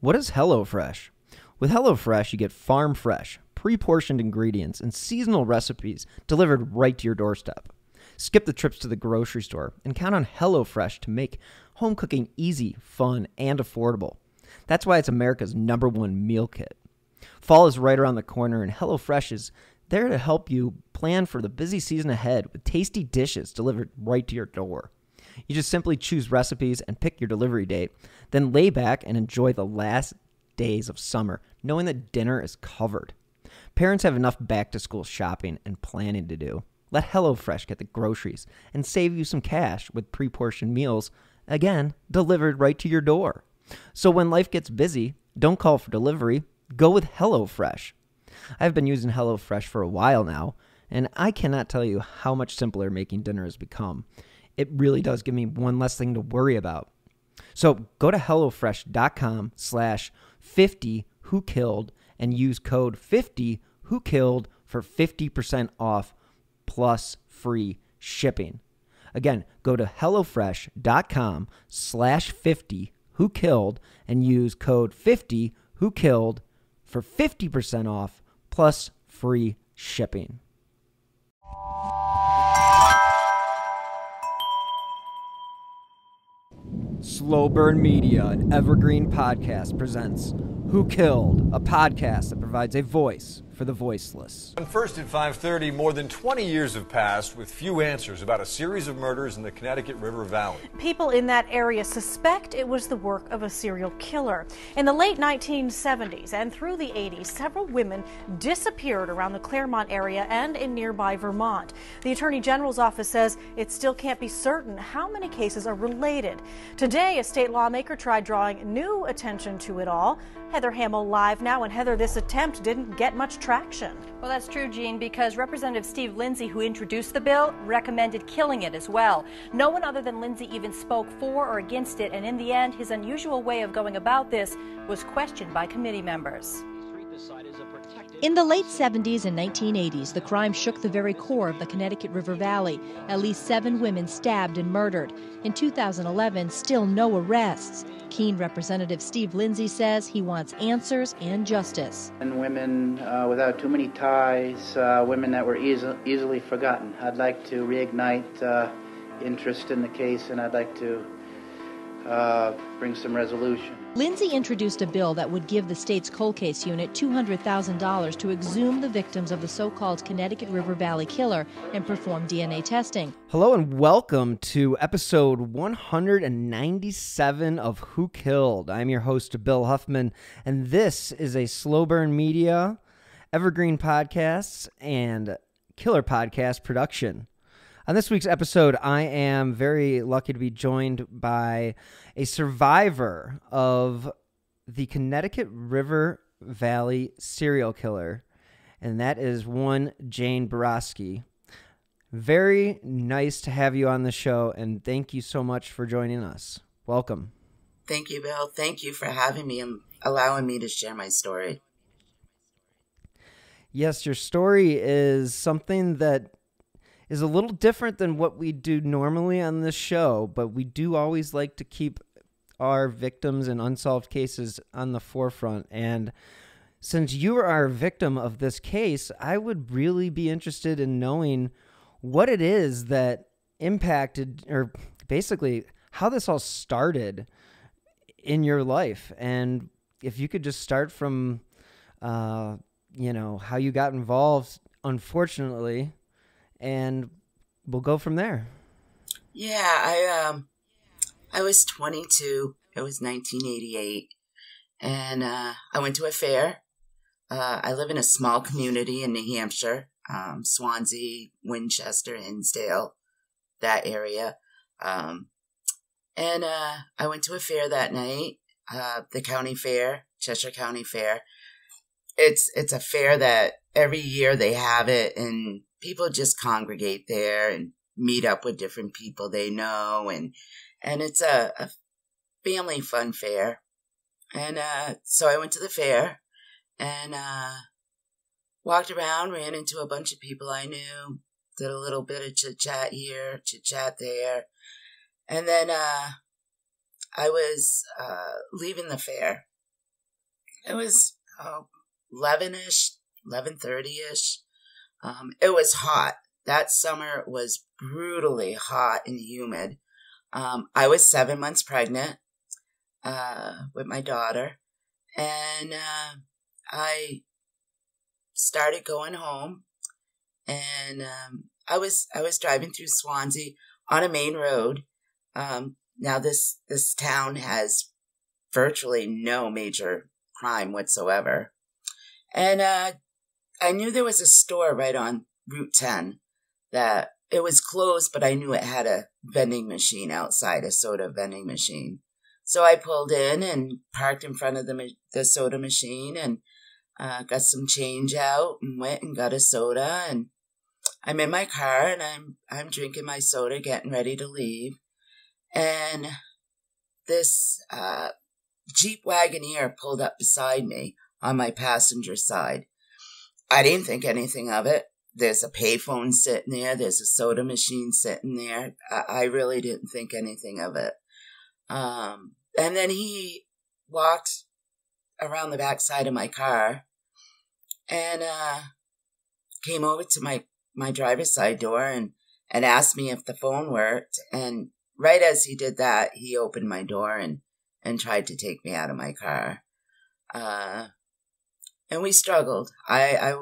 What is HelloFresh? With HelloFresh, you get farm fresh, pre-portioned ingredients and seasonal recipes delivered right to your doorstep. Skip the trips to the grocery store and count on HelloFresh to make home cooking easy, fun, and affordable. That's why it's America's #1 meal kit. Fall is right around the corner, and HelloFresh is there to help you plan for the busy season ahead with tasty dishes delivered right to your door. You just simply choose recipes and pick your delivery date, then lay back and enjoy the last days of summer, knowing that dinner is covered. Parents have enough back-to-school shopping and planning to do. Let HelloFresh get the groceries and save you some cash with pre-portioned meals, again, delivered right to your door. So when life gets busy, don't call for delivery, go with HelloFresh. I've been using HelloFresh for a while now, and I cannot tell you how much simpler making dinner has become. It really does give me one less thing to worry about. So go to HelloFresh.com/50whokilled and use code 50whokilled for 50% off plus free shipping. Again, go to HelloFresh.com/50whokilled and use code 50whokilled for 50% off plus free shipping. Slow Burn Media and Evergreen Podcast presents Who Killed, a podcast that provides a voice for the voiceless. First at 5:30, more than 20 years have passed with few answers about a series of murders in the Connecticut River Valley. People in that area suspect it was the work of a serial killer. In the late 1970s and through the 80s, several women disappeared around the Claremont area and in nearby Vermont. The Attorney General's office says it still can't be certain how many cases are related. Today, a state lawmaker tried drawing new attention to it all. Heather Hamill live now, and Heather, this attempt didn't get much traction. Well, that's true, Jean, because Representative Steve Lindsay, who introduced the bill, recommended killing it as well. No one other than Lindsay even spoke for or against it, and in the end, his unusual way of going about this was questioned by committee members. In the late 70s and 1980s, the crime shook the very core of the Connecticut River Valley. At least 7 women stabbed and murdered. In 2011, still no arrests. Keene Representative Steve Lindsay says he wants answers and justice. And women without too many ties, women that were easily forgotten. I'd like to reignite interest in the case, and I'd like to bring some resolution. Lindsay introduced a bill that would give the state's cold case unit $200,000 to exhume the victims of the so-called Connecticut River Valley killer and perform DNA testing. Hello and welcome to episode 197 of Who Killed. I'm your host, Bill Huffman, and this is a Slow Burn Media, Evergreen Podcasts, and Killer Podcast production. On this week's episode, I am very lucky to be joined by a survivor of the Connecticut River Valley serial killer, and that is one Jane Boroski. Very nice to have you on the show, and thank you so much for joining us. Welcome. Thank you, Bill. Thank you for having me and allowing me to share my story. Yes, your story is something that is a little different than what we do normally on this show, but we do always like to keep our victims and unsolved cases on the forefront. And since you are a victim of this case, I would really be interested in knowing what it is that impacted, or basically how this all started in your life. And if you could just start from, how you got involved, unfortunately, and we'll go from there. Yeah, I was 22. It was 1988, and I went to a fair. I live in a small community in New Hampshire, Swanzey, Winchester, Hinsdale, that area. And I went to a fair that night, the county fair, Cheshire County Fair. It's a fair that every year they have it, and people just congregate there and meet up with different people they know, and it's a family fun fair. And so I went to the fair and walked around, ran into a bunch of people I knew, did a little bit of chit-chat here, chit-chat there. And then I was leaving the fair, It was 11-ish, 11:30-ish. It was hot. That summer was brutally hot and humid. I was 7 months pregnant with my daughter, and I started going home, and I was driving through Swansea on a main road. Now this town has virtually no major crime whatsoever, and I knew there was a store right on Route 10 that it was closed, but I knew it had a vending machine outside, a soda vending machine. So I pulled in and parked in front of the soda machine and got some change out and went and got a soda. And I'm in my car and I'm drinking my soda, getting ready to leave. And this Jeep Wagoneer pulled up beside me on my passenger side. I didn't think anything of it. There's a payphone sitting there. There's a soda machine sitting there. I really didn't think anything of it. And then he walked around the back side of my car and came over to my driver's side door and asked me if the phone worked. And right as he did that, he opened my door and tried to take me out of my car. And we struggled. I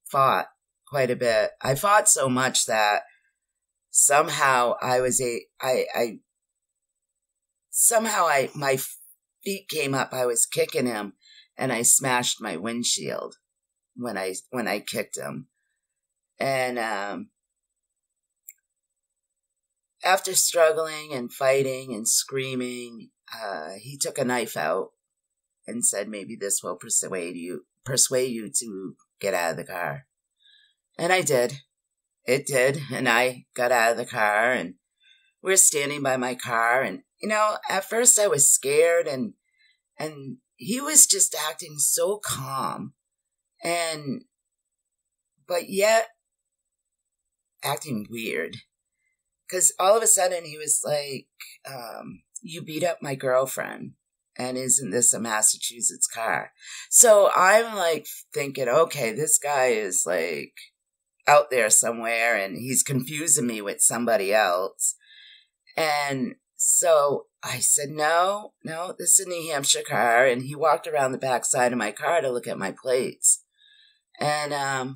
fought quite a bit. I fought so much that somehow my feet came up. I was kicking him, and I smashed my windshield when I kicked him. And after struggling and fighting and screaming, he took a knife out and said, maybe this will persuade you to get out of the car. And I did. It did. And I got out of the car and we're standing by my car. And, at first I was scared and he was just acting so calm but yet acting weird. 'Cause all of a sudden he was like, you beat up my girlfriend. And isn't this a Massachusetts car? So I'm like thinking, okay, this guy is like out there somewhere and he's confusing me with somebody else. And so I said, no, this is a New Hampshire car. And he walked around the back side of my car to look at my plates and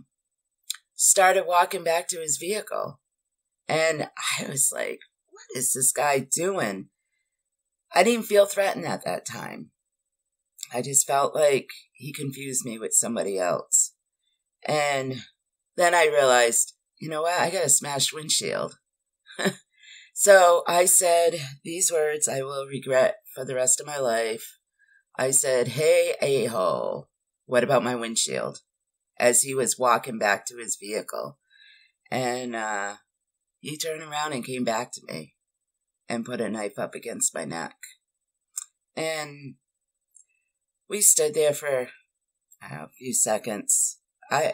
started walking back to his vehicle. And I was like, what is this guy doing? I didn't feel threatened at that time. I just felt like he confused me with somebody else. And then I realized, you know what? I got a smashed windshield. So I said these words I will regret for the rest of my life. I said, hey, a-hole, what about my windshield? As he was walking back to his vehicle. And he turned around and came back to me and put a knife up against my neck. And we stood there for a few seconds. I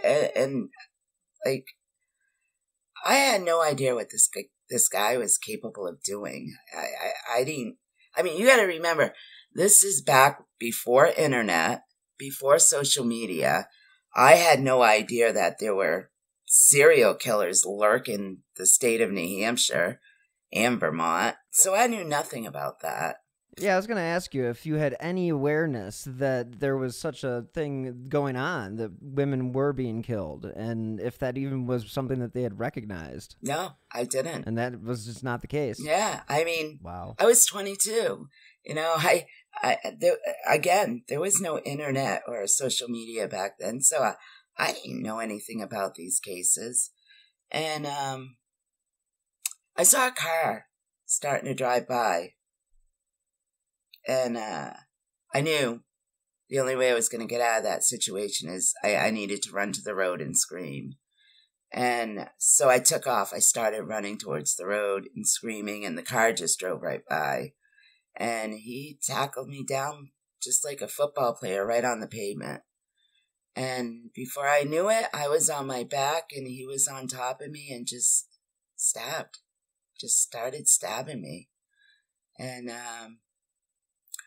had no idea what this guy was capable of doing. You got to remember, this is back before internet, before social media. I had no idea that there were serial killers lurking the state of New Hampshire and Vermont. So I knew nothing about that. Yeah, I was going to ask you if you had any awareness that there was such a thing going on, that women were being killed, and if that even was something that they had recognized. No, I didn't. And that was just not the case. Yeah, wow. I was 22. There was no internet or social media back then, so I didn't know anything about these cases. And I saw a car starting to drive by. And I knew the only way I was going to get out of that situation is I needed to run to the road and scream. And so I took off. I started running towards the road and screaming, and the car just drove right by. And he tackled me down just like a football player right on the pavement. And before I knew it, I was on my back and he was on top of me and just started stabbing me. And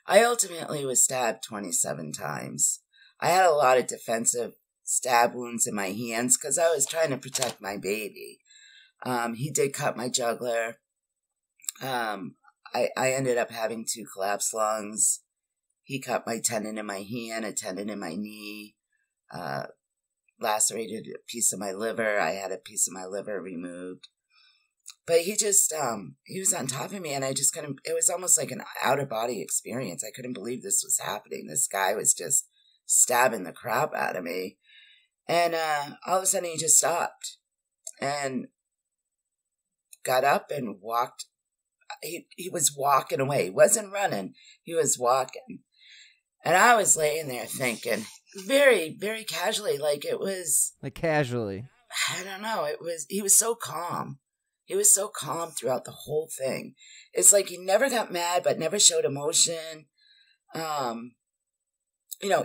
I ultimately was stabbed 27 times. I had a lot of defensive stab wounds in my hands because I was trying to protect my baby. He did cut my jugular. I ended up having 2 collapsed lungs. He cut my tendon in my hand, a tendon in my knee, lacerated a piece of my liver. I had a piece of my liver removed. But he just, he was on top of me, and I just couldn't, it was almost like an out-of-body experience. I couldn't believe this was happening. This guy was just stabbing the crap out of me. And all of a sudden, he just stopped and got up and walked. He was walking away. He wasn't running. He was walking. And I was laying there thinking, very, very casually, like it was... Like casually? I don't know. He was so calm. He was so calm throughout the whole thing. It's like he never got mad, but never showed emotion.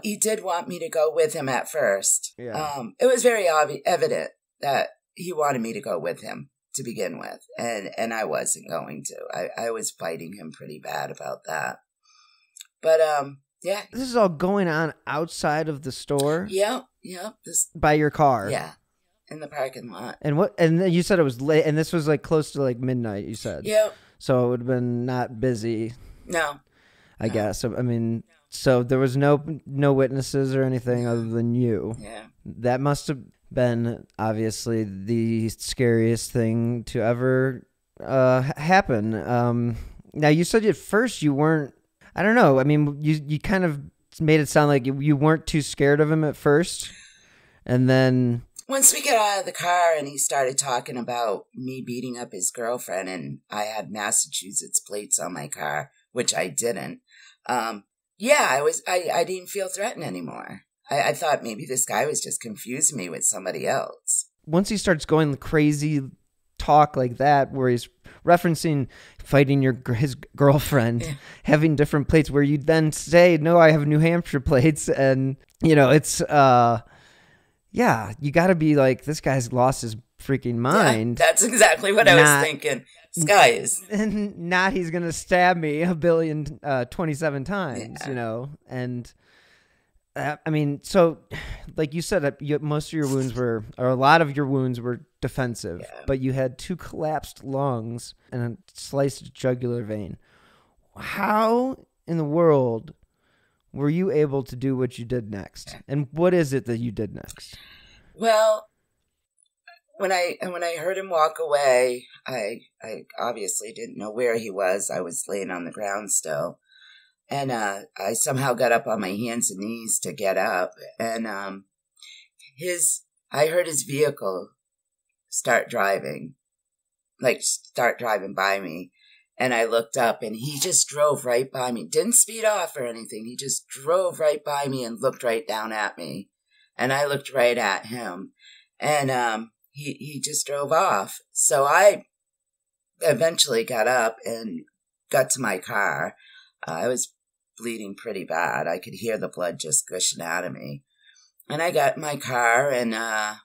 He did want me to go with him at first. Yeah. It was very evident that he wanted me to go with him to begin with. And I wasn't going to. I was fighting him pretty bad about that. But, yeah. This is all going on outside of the store? Yep. By your car? Yeah. In the parking lot. And then you said it was late, and this was like close to like midnight, you said. Yep. So it would have been not busy. No. I guess. I mean, so there was no witnesses or anything other than you. Yeah. That must have been obviously the scariest thing to ever happen. Now you said at first you weren't, I don't know. I mean, you kind of made it sound like you weren't too scared of him at first. And then... Once we got out of the car and he started talking about me beating up his girlfriend and I had Massachusetts plates on my car, which I didn't. I didn't feel threatened anymore. I thought maybe this guy was just confusing me with somebody else. Once he starts going crazy talk like that, where he's referencing fighting his girlfriend, having different plates, where you then say, no, I have New Hampshire plates. And, it's... Yeah, you got to be like, this guy's lost his freaking mind. Yeah, that's exactly what I was thinking. This guy is... And not he's going to stab me 27 times, And, I mean, so, like you said, most of your wounds or a lot of your wounds were defensive. But you had 2 collapsed lungs and a sliced jugular vein. How in the world... were you able to do what you did next? And what is it that you did next? Well, when I heard him walk away, I obviously didn't know where he was. I was laying on the ground still. And I somehow got up on my hands and knees to get up. And I heard his vehicle start driving by me. And I looked up, and he just drove right by me. Didn't speed off or anything. He just drove right by me and looked right down at me. And I looked right at him. And he just drove off. So I eventually got up and got to my car. I was bleeding pretty bad. I could hear the blood just gushing out of me. And I got in my car, and I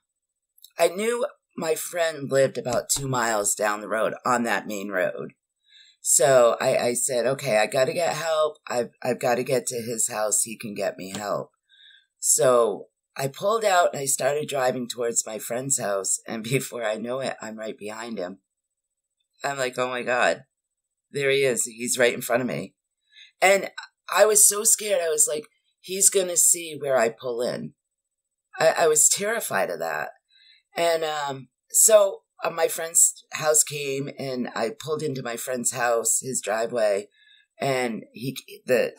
knew my friend lived about 2 miles down the road on that main road. So I said, okay, I got to get help. I've got to get to his house. He can get me help. So I pulled out and I started driving towards my friend's house. And before I know it, I'm right behind him. I'm like, oh my God, there he is. He's right in front of me. And I was so scared. I was like, he's going to see where I pull in. I was terrified of that. And so my friend's house came, and I pulled into my friend's house, his driveway, and the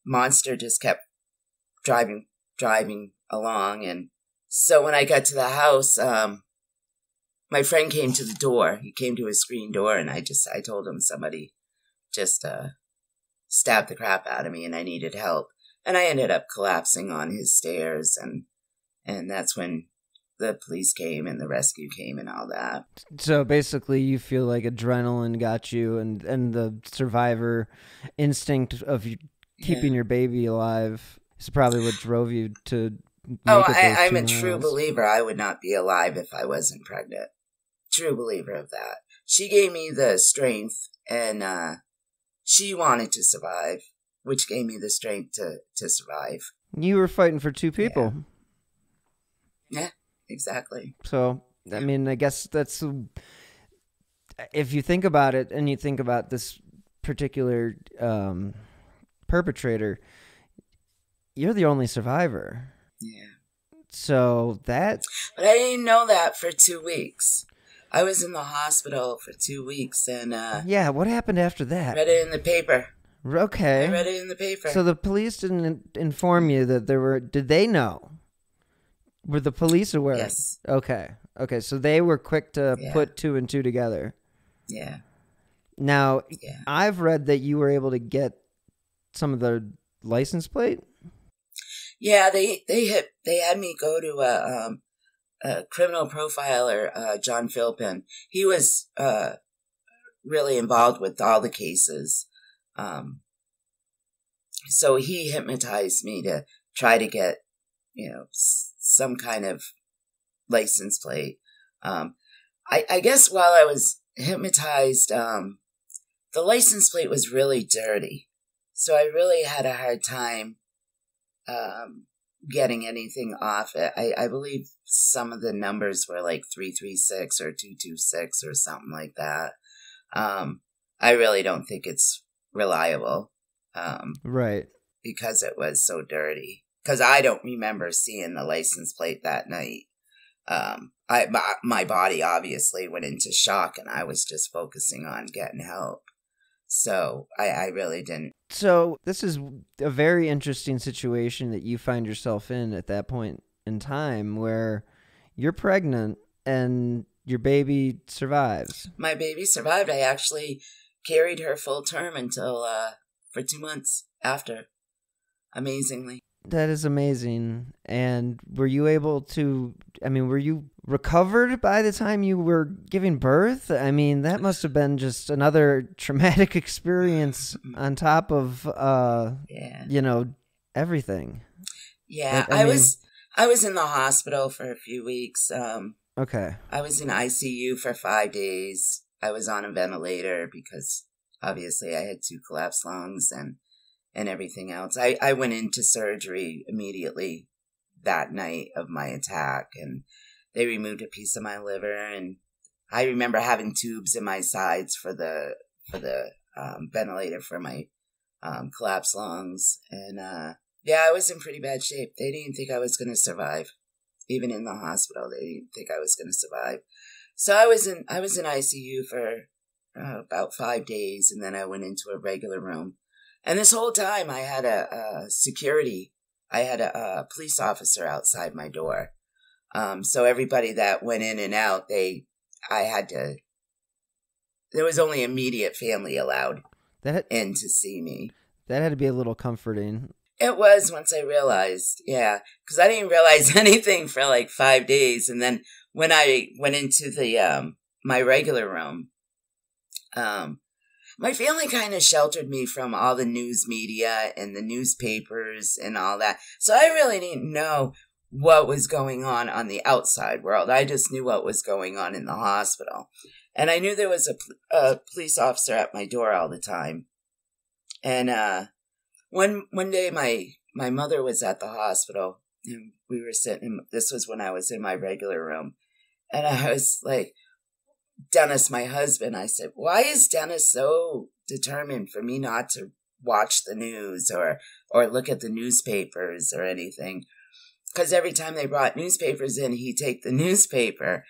monster just kept driving along. And so when I got to the house, my friend came to the door. He came to his screen door, and I told him somebody just stabbed the crap out of me, and I needed help. And I ended up collapsing on his stairs, and that's when the police came and the rescue came and all that. So basically you feel like adrenaline got you and the survivor instinct of keeping your baby alive is probably what drove you to make I'm a true believer. I would not be alive if I wasn't pregnant. True believer of that. She gave me the strength, and she wanted to survive. which gave me the strength to survive. You were fighting for two people. Yeah, exactly. So, I mean, I guess that's, if you think about it and you think about this particular perpetrator, you're the only survivor. Yeah. So that... But I didn't know that for 2 weeks. I was in the hospital for 2 weeks, and... yeah, what happened after that? Read it in the paper. Okay. I read it in the paper. So the police didn't inform you that there were... Did they know? Were the police aware? Yes. Okay. Okay, so they were quick to put 2 and 2 together. Yeah. Now, I've read that you were able to get some of the license plate. Yeah, they had me go to a criminal profiler, John Philpin. He was really involved with all the cases. So he hypnotized me to try to get, some kind of license plate. I guess while I was hypnotized, the license plate was really dirty. So I really had a hard time getting anything off it. I believe some of the numbers were like 336 or 226 or something like that. I really don't think it's reliable. Right. Because it was so dirty. Because I don't remember seeing the license plate that night. My body obviously went into shock, and I was just focusing on getting help. So I really didn't. So this is a very interesting situation that you find yourself in at that point in time, where you're pregnant and your baby survives. My baby survived. I actually carried her full term until for 2 months after. Amazingly. That is amazing. And were you able to, were you recovered by the time you were giving birth? I mean, that must have been just another traumatic experience on top of, everything. Yeah, I was in the hospital for a few weeks. Okay. I was in ICU for 5 days. I was on a ventilator because obviously I had 2 collapsed lungs and everything else. I went into surgery immediately that night of my attack, and they removed a piece of my liver, and I remember having tubes in my sides for the ventilator for my collapsed lungs, and I was in pretty bad shape. They didn't think I was going to survive. Even in the hospital, they didn't think I was going to survive. So I was in ICU for about 5 days, and then I went into a regular room. And this whole time, I had a police officer outside my door. So everybody that went in and out, there was only immediate family allowed in to see me. That had to be a little comforting. It was, once I realized, because I didn't realize anything for like 5 days. And then when I went into the my regular room, my family kind of sheltered me from all the news media and the newspapers and all that. So I really didn't know what was going on the outside world. I just knew what was going on in the hospital. And I knew there was a police officer at my door all the time. And one day my mother was at the hospital, and we were sitting, this was when I was in my regular room. And I was like, Dennis, my husband, I said, why is Dennis so determined for me not to watch the news or look at the newspapers or anything? Because every time they brought newspapers in, he'd take the newspaper.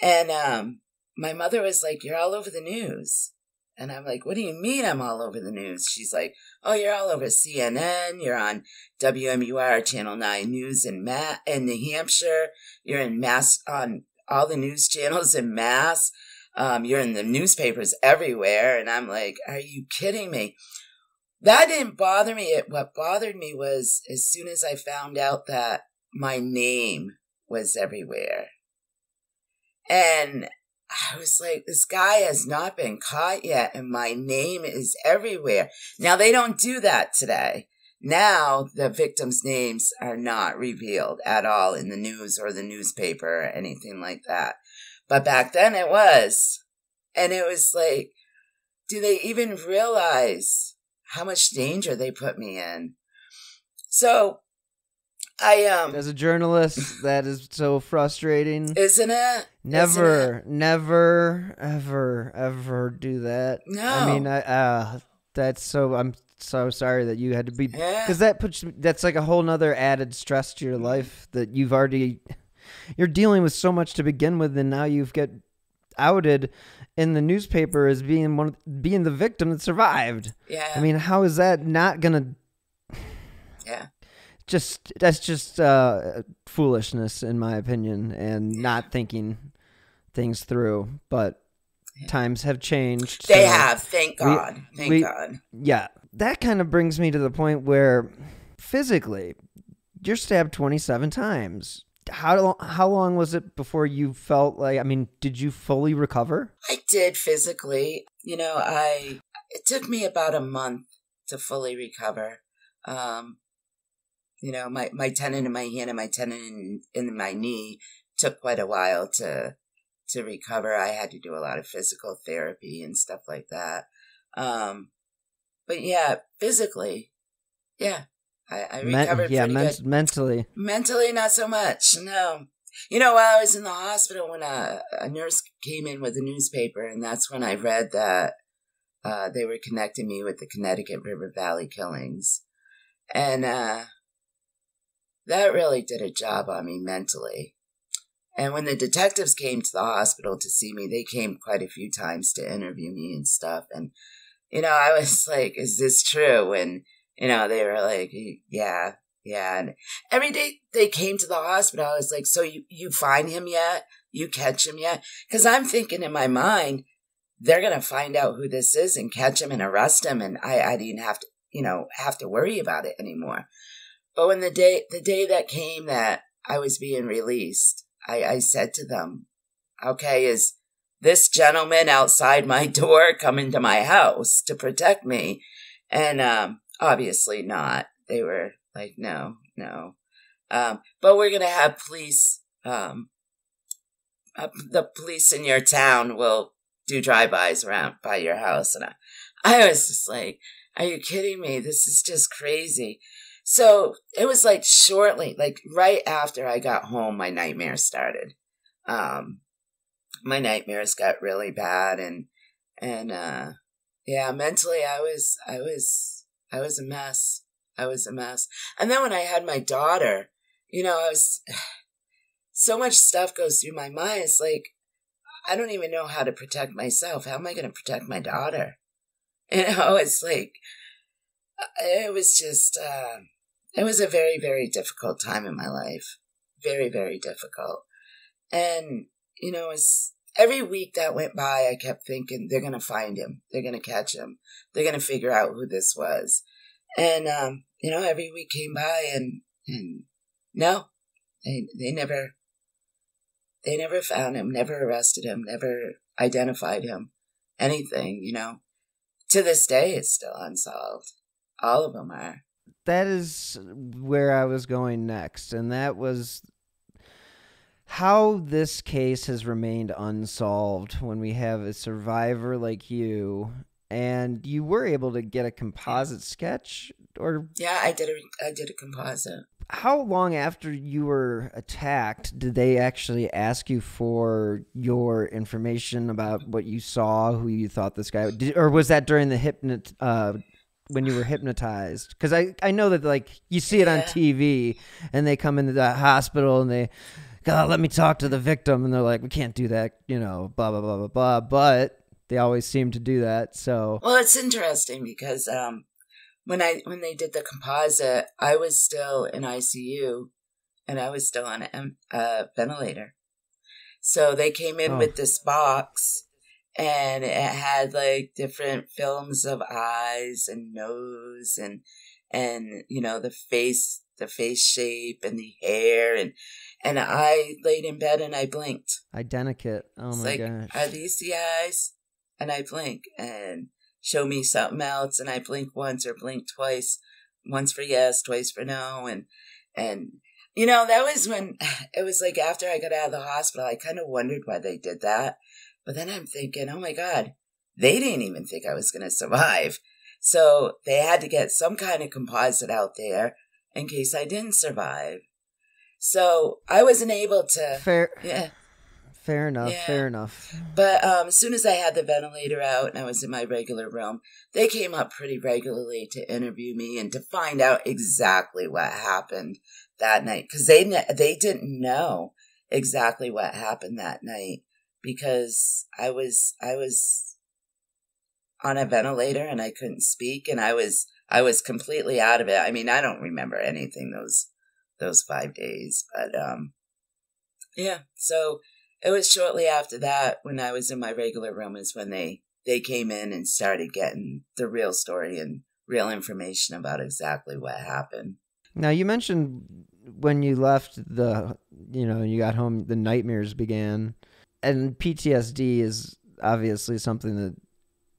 And my mother was like, you're all over the news. And I'm like, what do you mean I'm all over the news? She's like, oh, you're all over CNN. You're on WMUR Channel 9 News in New Hampshire. You're in Mass on all the news channels in Mass. You're in the newspapers everywhere. And I'm like, are you kidding me? That didn't bother me. What bothered me was as soon as I found out that my name was everywhere. And I was like, this guy has not been caught yet, and my name is everywhere. Now, they don't do that today. Now, the victims' names are not revealed at all in the news or the newspaper or anything like that. But back then it was. And it was like, do they even realize much danger they put me in. So I as a journalist, that is so frustrating. Isn't it? Never ever do that. No. I mean, I'm so sorry that you had to be, Yeah. because that's like a whole nother added stress to your life that you're dealing with so much to begin with, and now you've get outed in the newspaper as being being the victim that survived. Yeah. I mean, how is that not gonna? Yeah. That's just foolishness, in my opinion, and not thinking things through. But times have changed. They so have. Thank God. Thank God. Yeah. That kind of brings me to the point where physically you're stabbed 27 times. How long was it before you felt like, I mean, did you fully recover? I did physically. You know, it took me about a month to fully recover. You know, my tendon in my hand and my tendon in my knee took quite a while to recover. I had to do a lot of physical therapy and stuff like that. But yeah, physically, yeah, I recovered pretty good. Mentally. Mentally, not so much, no. You know, while I was in the hospital, when a nurse came in with a newspaper, and that's when I read that they were connecting me with the Connecticut River Valley killings. And that really did a job on me mentally. And when the detectives came to the hospital to see me, they came quite a few times to interview me and stuff. And, you know, I was like, is this true? And, you know, they were like, yeah. And every day they came to the hospital, I was like, so you find him yet? You catch him yet? Because I'm thinking in my mind, they're going to find out who this is and catch him and arrest him. And I didn't have to worry about it anymore. But when the day that came that I was being released, I said to them, okay, is this gentleman outside my door coming to my house to protect me? And obviously not. They were like, no. But we're going to have police, the police in your town will do drive-bys around by your house. And I was just like, are you kidding me? This is just crazy. So it was like shortly, like right after I got home, my nightmares started. My nightmares got really bad, and yeah, mentally I was a mess. I was a mess. And then when I had my daughter, you know, so much stuff goes through my mind. It's like, I don't even know how to protect myself. How am I going to protect my daughter? You know, it's like, it was just, it was a very, very difficult time in my life. Very, very difficult. And, you know, every week that went by, I kept thinking, they're going to find him. They're going to catch him. They're going to figure out who this was. And, you know, every week came by and no, they never found him, never arrested him, never identified him, anything, you know. To this day, it's still unsolved. All of them are. That is where I was going next, and that was how this case has remained unsolved when we have a survivor like you, and you were able to get a composite sketch, or yeah, I did a composite. How long after you were attacked did they actually ask you for your information about what you saw, who you thought this guy did, or was that during the when you were hypnotized? Because I know that, like, you see it on TV, and they come into the hospital and they, God, let me talk to the victim, and they're like, we can't do that, you know, blah blah blah blah blah. But they always seem to do that. So well, it's interesting because when they did the composite, I was still in ICU, and I was still on a ventilator. So they came in with this box. And it had like different films of eyes and nose and you know, the face shape and the hair and I laid in bed and I blinked. Identikit. Oh it's my like, gosh. Are these the eyes? And I blink and show me something else and I blink once or blink twice. Once for yes, twice for no. And you know, that was when it was like after I got out of the hospital, I kind of wondered why they did that. But then I'm thinking, oh my God, they didn't even think I was going to survive. So they had to get some kind of composite out there in case I didn't survive. So I wasn't able to... Fair enough, Yeah. fair enough. But as soon as I had the ventilator out and I was in my regular room, they came up pretty regularly to interview me and to find out exactly what happened that night. Because they didn't know exactly what happened that night because I was on a ventilator and I couldn't speak and I was completely out of it. I mean, I don't remember anything those 5 days, but yeah. So it was shortly after that when I was in my regular room is when they came in and started getting the real story and real information about exactly what happened. Now, you mentioned when you left you got home, the nightmares began. And PTSD is obviously something that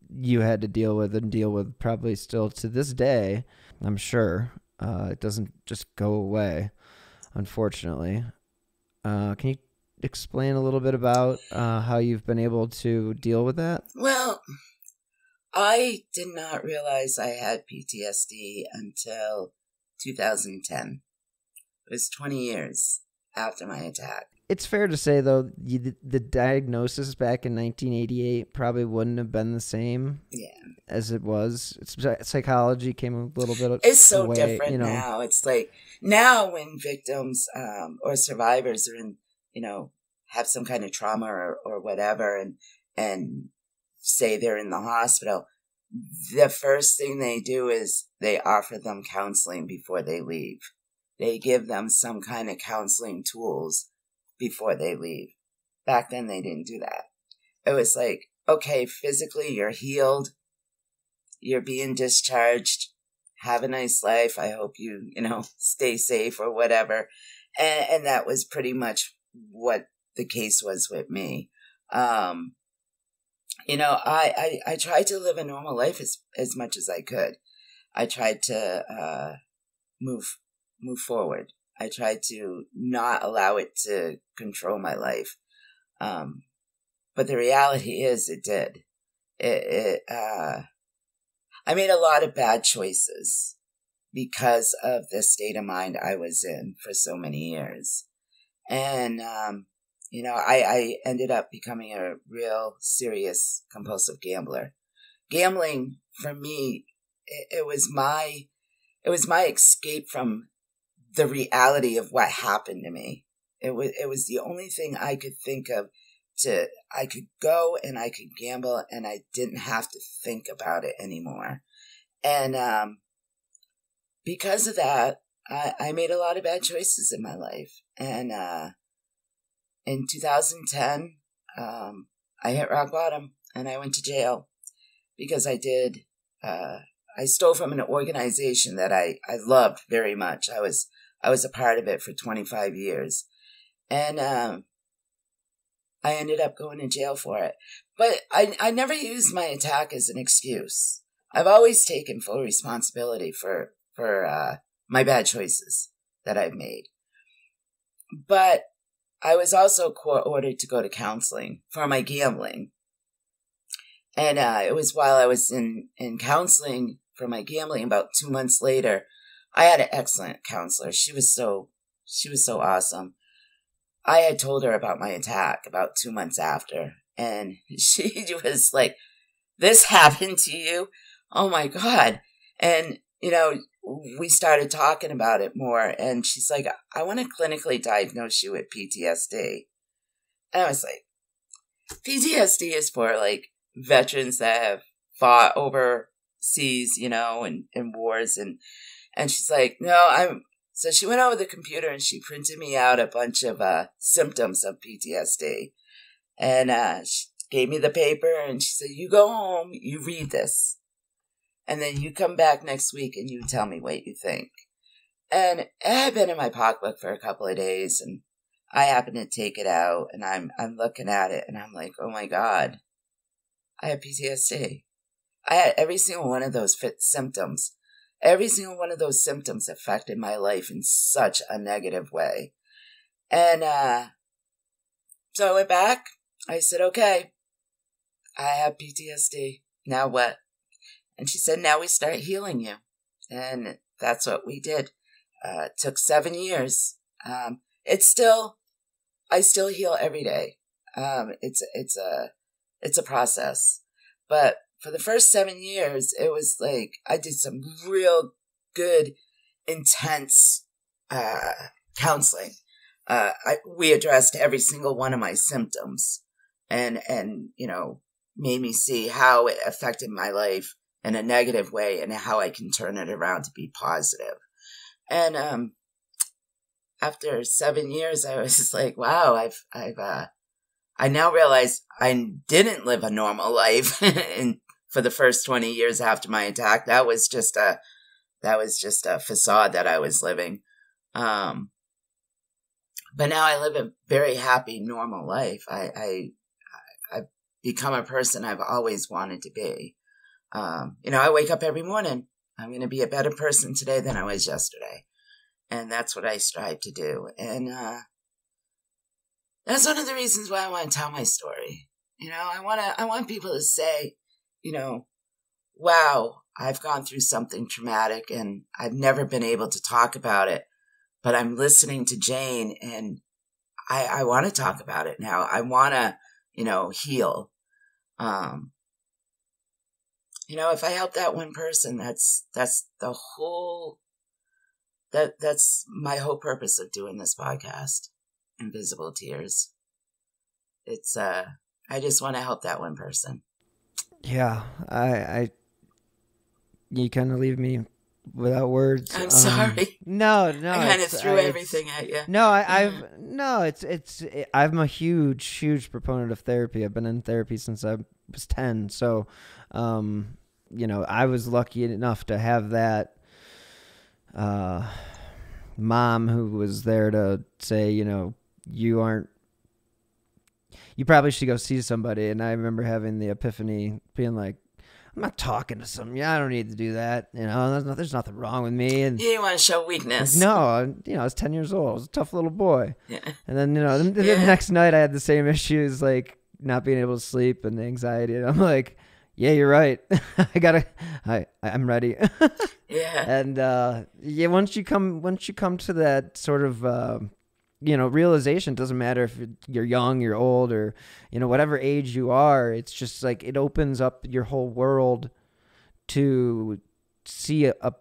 you had to deal with probably still to this day, I'm sure. It doesn't just go away, unfortunately. Can you explain a little bit about how you've been able to deal with that? Well, I did not realize I had PTSD until 2010. It was 20 years after my attack. It's fair to say, though, the diagnosis back in 1988 probably wouldn't have been the same as it was. Psychology came a little bit It's so away, different now. It's like now when victims or survivors are in, have some kind of trauma or whatever and say they're in the hospital, the first thing they do is they offer them counseling before they leave. They give them some kind of counseling tools before they leave. Back then, they didn't do that. It was like, okay, physically, you're healed. You're being discharged. Have a nice life. I hope you, stay safe or whatever. And that was pretty much what the case was with me. I tried to live a normal life as much as I could. I tried to move forward. I tried to not allow it to control my life. But the reality is it did. I made a lot of bad choices because of the state of mind I was in for so many years. And, I ended up becoming a real serious compulsive gambler. Gambling for me, it was my escape from the reality of what happened to me. It was the only thing I could think of I could go and I could gamble and I didn't have to think about it anymore. And, because of that, I made a lot of bad choices in my life. And, in 2010, I hit rock bottom and I went to jail because I stole from an organization that I loved very much. I was a part of it for 25 years. And I ended up going to jail for it. But I never used my attack as an excuse. I've always taken full responsibility for my bad choices that I've made. But I was also court-ordered to go to counseling for my gambling. And it was while I was in counseling for my gambling, about 2 months later, I had an excellent counselor. She was so awesome. I had told her about my attack about 2 months after, and she was like, "This happened to you? Oh my God." And, we started talking about it more, and she's like, "I want to clinically diagnose you with PTSD." And I was like, PTSD is for like veterans that have fought overseas, in wars. And she's like, "No, So she went over the computer and she printed me out a bunch of symptoms of PTSD. And she gave me the paper and she said, "You go home, you read this. And then you come back next week and you tell me what you think." And it had been in my pocketbook for a couple of days and I happened to take it out and I'm looking at it and I'm like, oh my God, I have PTSD. I had every single one of those symptoms. Every single one of those symptoms affected my life in such a negative way. And so I went back. I said, okay, I have PTSD. Now what? And she said, now we start healing you. And that's what we did. It took 7 years. I still heal every day. It's a process. But for the first 7 years, it was like I did some real good, intense counseling. We addressed every single one of my symptoms and made me see how it affected my life in a negative way and how I can turn it around to be positive. And after 7 years, I was just like, wow, I now realize I didn't live a normal life and for the first 20 years after my attack. That was just a facade that I was living. But now I live a very happy, normal life. I've become a person I've always wanted to be. I wake up every morning. I'm going to be a better person today than I was yesterday. And that's what I strive to do. And that's one of the reasons why I want to tell my story. I want people to say, wow, I've gone through something traumatic and I've never been able to talk about it. But I'm listening to Jane and I want to talk about it now. I want to, heal. If I help that one person, that's my whole purpose of doing this podcast, Invisible Tears. It's, I just want to help that one person. Yeah, you kind of leave me without words. I'm sorry. No. I kind of threw everything at you. No, I'm a huge proponent of therapy. I've been in therapy since I was 10. So, I was lucky enough to have that mom who was there to say, you probably should go see somebody. And I remember having the epiphany, being like, I'm not talking to some. I don't need to do that. There's nothing wrong with me. And you didn't want to show weakness. No, I was 10 years old. I was a tough little boy. Yeah. And then, the next night I had the same issues, like not being able to sleep and anxiety. And I'm like, yeah, you're right. I'm ready. Yeah. And once you come to that sort of realization, it doesn't matter if you're young, you're old, or whatever age you are. It's just like it opens up your whole world to see a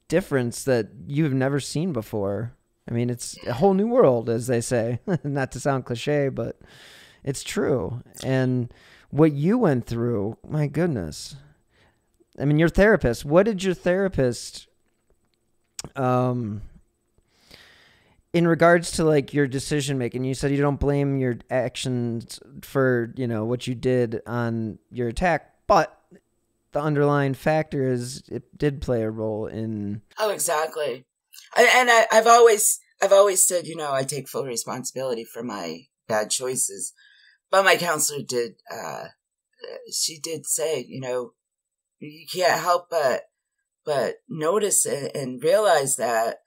difference that you've never seen before. I mean, it's a whole new world, as they say. Not to sound cliche, but it's true. And what you went through, my goodness. I mean, your therapist, what did your therapist, in regards to like your decision making, you said you don't blame your actions for, what you did on your attack, but the underlying factor is it did play a role in. Oh, exactly. I've always said, I take full responsibility for my bad choices. But my counselor did, she did say, you can't help but notice it and realize that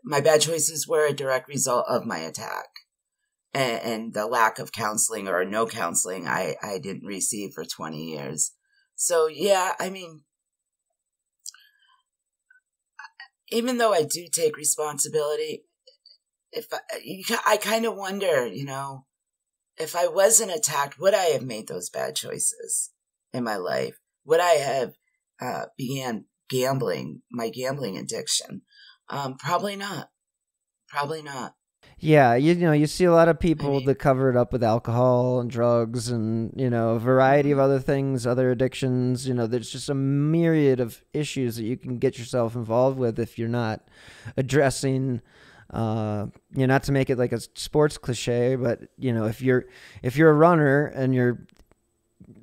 my bad choices were a direct result of my attack and the lack of counseling or no counseling I didn't receive for 20 years. So, yeah, I mean, even though I do take responsibility, I kind of wonder, if I wasn't attacked, would I have made those bad choices in my life? Would I have began gambling, my gambling addiction? Probably not. Probably not. Yeah, you see a lot of people that cover it up with alcohol and drugs and, a variety of other things, other addictions. There's just a myriad of issues that you can get yourself involved with if you're not addressing. Not to make it like a sports cliche, but if you're a runner and your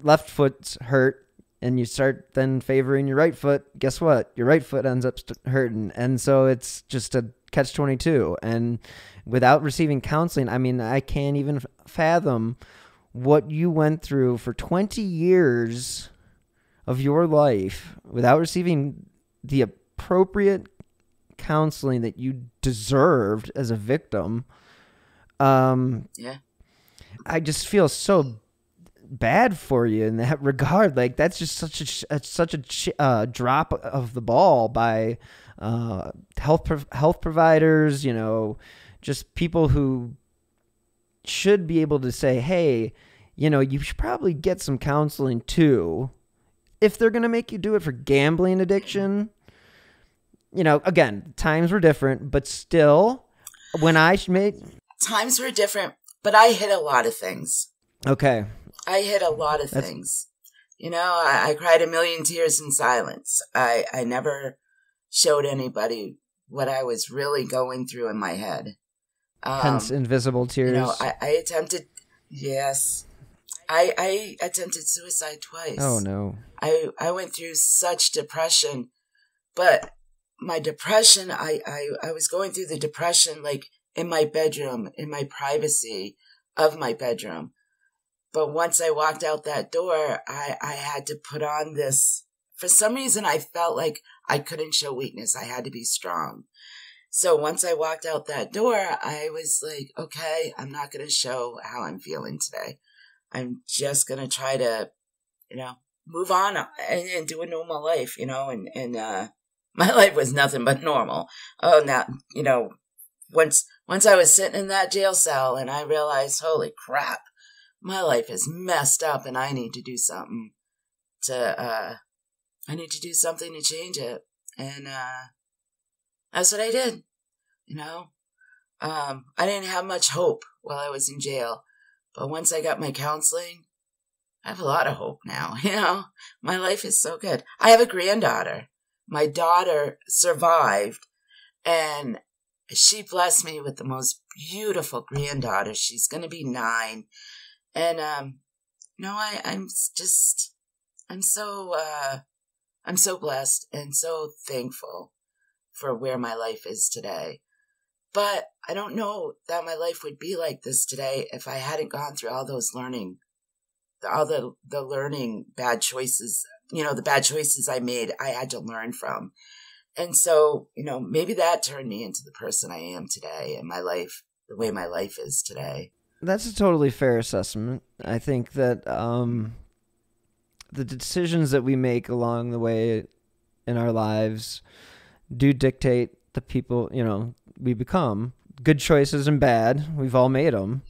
left foot's hurt and you start then favoring your right foot, guess what? Your right foot ends up hurting. And so it's just a catch-22. And without receiving counseling, I mean, I can't even fathom what you went through for 20 years of your life without receiving the appropriate counseling that you deserved as a victim. Yeah. I just feel so bad for you in that regard. Like, that's just such a drop of the ball by health providers, you know, just people who should be able to say, hey, you know, you should probably get some counseling too. If they're going to make you do it for gambling addiction, you know, again, times were different, but still, Times were different, but I hid a lot of things. Okay. I hid a lot of things. You know, I cried a million tears in silence. I never showed anybody what I was really going through in my head. Hence invisible tears. You know, I attempted, yes. I attempted suicide twice. Oh, no. I went through such depression, but my depression, I was going through the depression like in my bedroom, in my privacy of my bedroom. But once I walked out that door, I had to put on this. For some reason, I felt like I couldn't show weakness. I had to be strong. So once I walked out that door, I was like, okay, I'm not going to show how I'm feeling today. I'm just going to try to, you know, move on and do a normal life, you know, and my life was nothing but normal. Oh, now, you know, once I was sitting in that jail cell and I realized, holy crap, my life is messed up and I need to do something to change it. And that's what I did, you know. I didn't have much hope while I was in jail. But once I got my counseling, I have a lot of hope now, you know. My life is so good. I have a granddaughter. My daughter survived, and she blessed me with the most beautiful granddaughter. She's going to be 9. And, you know, I'm so blessed and so thankful for where my life is today. But I don't know that my life would be like this today if I hadn't gone through all those learning, all the learning bad choices, you know, the bad choices I made, I had to learn from. And so, you know, maybe that turned me into the person I am today and my life, the way my life is today. That's a totally fair assessment. I think that the decisions that we make along the way in our lives do dictate the people, you know, we become. Good choices and bad, we've all made them.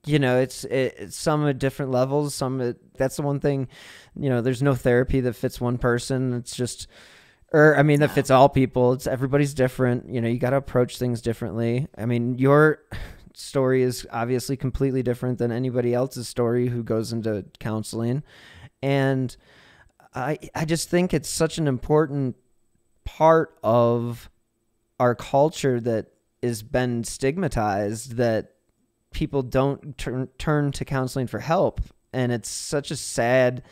You know, it's some at different levels. That's the one thing, you know, there's no therapy that fits one person. It's just, that fits all people. Everybody's different. You know, you got to approach things differently. I mean, your story is obviously completely different than anybody else's story who goes into counseling. And I just think it's such an important part of our culture that has been stigmatized, that people don't turn to counseling for help. And it's such a sad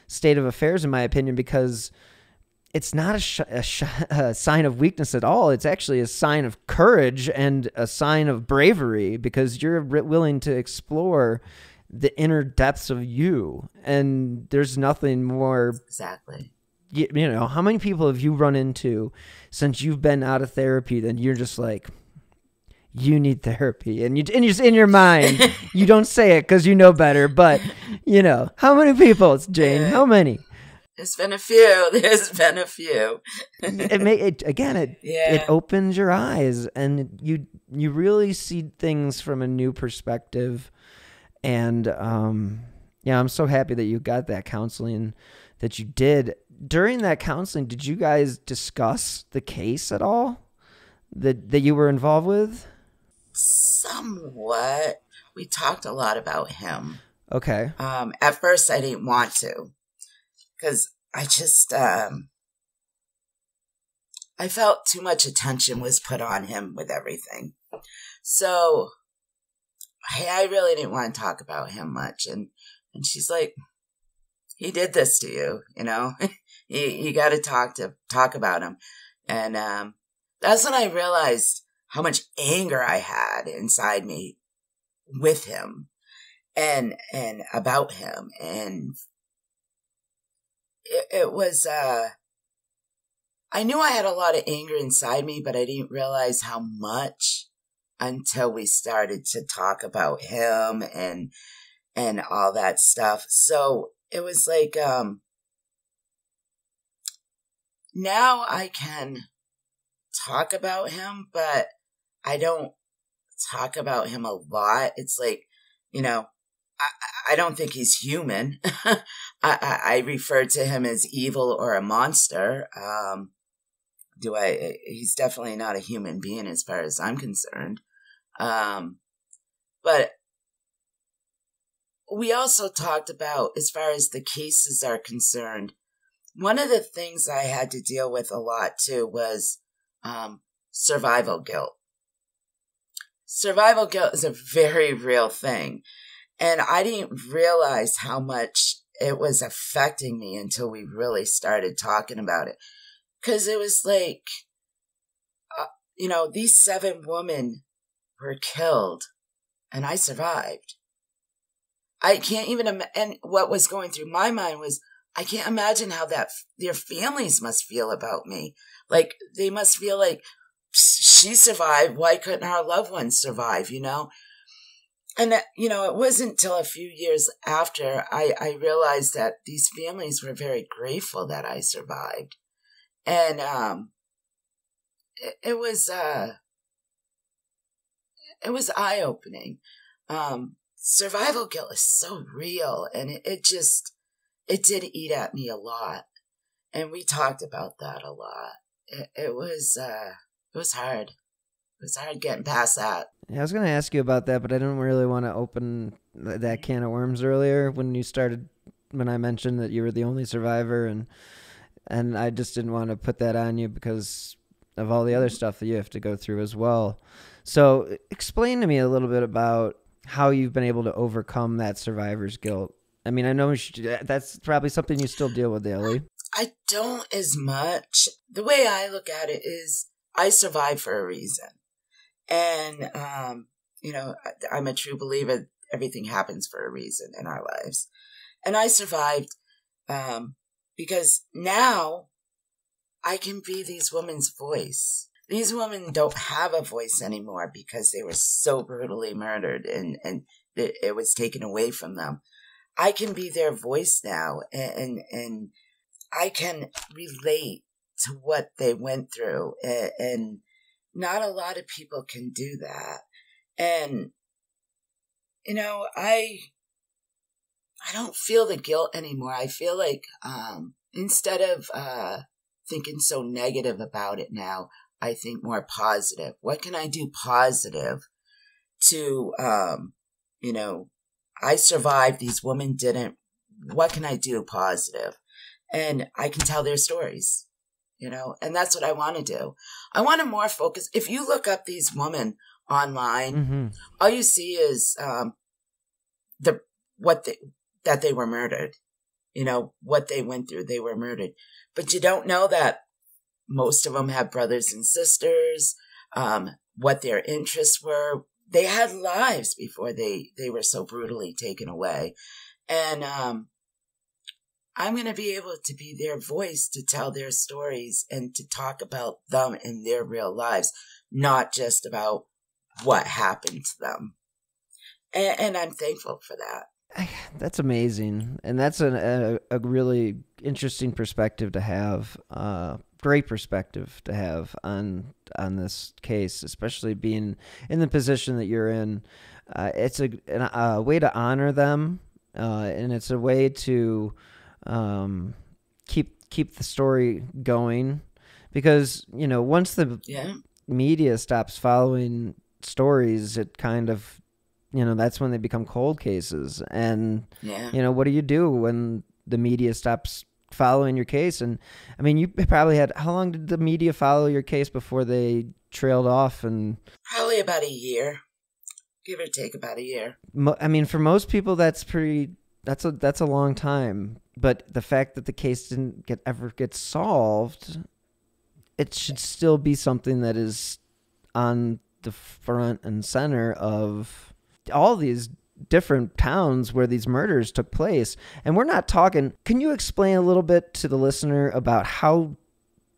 state of affairs, in my opinion, because it's not a sign of weakness at all. It's actually a sign of courage and a sign of bravery, because you're willing to explore the inner depths of you. And there's nothing more. Exactly. You know, how many people have you run into since you've been out of therapy that you're just like, you need therapy, and you're in your mind, you don't say it because you know better, but you know, how many people? It's Jane. How many? There's been a few. It opens your eyes, and you really see things from a new perspective. And I'm so happy that you got that counseling that you did. During that counseling, did you guys discuss the case at all that you were involved with? Somewhat. We talked a lot about him. Okay. At first, I didn't want to, because I just I felt too much attention was put on him with everything. So I really didn't want to talk about him much. And she's like, he did this to you, you know? you got to talk about him. And that's when I realized how much anger I had inside me with him and about him. And it was, I knew I had a lot of anger inside me, but I didn't realize how much until we started to talk about him and and all that stuff. So it was like, now I can talk about him, but I don't talk about him a lot. It's like, you know, I don't think he's human. I refer to him as evil or a monster. He's definitely not a human being as far as I'm concerned. But we also talked about, as far as the cases are concerned, one of the things I had to deal with a lot too was survival guilt. Survival guilt is a very real thing. And I didn't realize how much it was affecting me until we really started talking about it. Because it was like, you know, these 7 women were killed and I survived. I can't even imagine. And what was going through my mind was, I can't imagine how their families must feel about me. Like, they must feel like, she survived. Why couldn't our loved ones survive, you know? And, you know, it wasn't until a few years after I realized that these families were very grateful that I survived. And it was eye-opening. Survival guilt is so real, and it did eat at me a lot. And we talked about that a lot. It was hard. It was hard getting past that. Yeah, I was going to ask you about that, but I didn't really want to open that can of worms earlier when I mentioned that you were the only survivor, and I just didn't want to put that on you because of all the other stuff that you have to go through as well. So explain to me a little bit about how you've been able to overcome that survivor's guilt. I mean, I know that's probably something you still deal with daily. I don't as much. The way I look at it is, I survived for a reason. And, you know, I'm a true believer everything happens for a reason in our lives. And I survived because now I can be these women's voice. These women don't have a voice anymore because they were so brutally murdered and it was taken away from them. I can be their voice now, and I can relate to what they went through, and not a lot of people can do that. And, you know, I don't feel the guilt anymore. I feel like instead of thinking so negative about it now, I think more positive. What can I do positive to, you know, I survived, these women didn't. What can I do positive? And I can tell their stories, you know, and that's what I want to do. I want to more focus. If you look up these women online, all you see is that they were murdered, you know, what they went through. They were murdered. But you don't know that most of them have brothers and sisters, what their interests were. They had lives before they were so brutally taken away. And I'm going to be able to be their voice to tell their stories and to talk about them in their real lives, not just about what happened to them. And I'm thankful for that. That's amazing. And that's a really interesting perspective to have. Great perspective to have on this case, especially being in the position that you're in. It's a way to honor them, and it's a way to keep the story going, because, you know, once the media stops following stories, it kind of, you know, that's when they become cold cases. And you know, what do you do when the media stops following your case? And I mean, you probably had, how long did the media follow your case before they trailed off? And probably about a year, give or take about a year. I mean, for most people, that's a long time. But the fact that the case didn't ever get solved, it should still be something that is on the front and center of all these different towns where these murders took place. And we're not talking, can you explain a little bit to the listener about how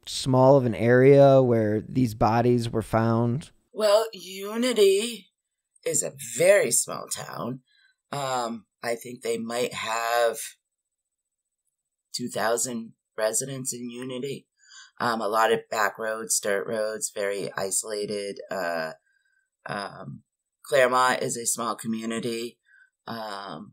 small of an area where these bodies were found? Well, Unity is a very small town. I think they might have 2,000 residents in Unity. A lot of back roads, dirt roads, very isolated. Claremont is a small community. They're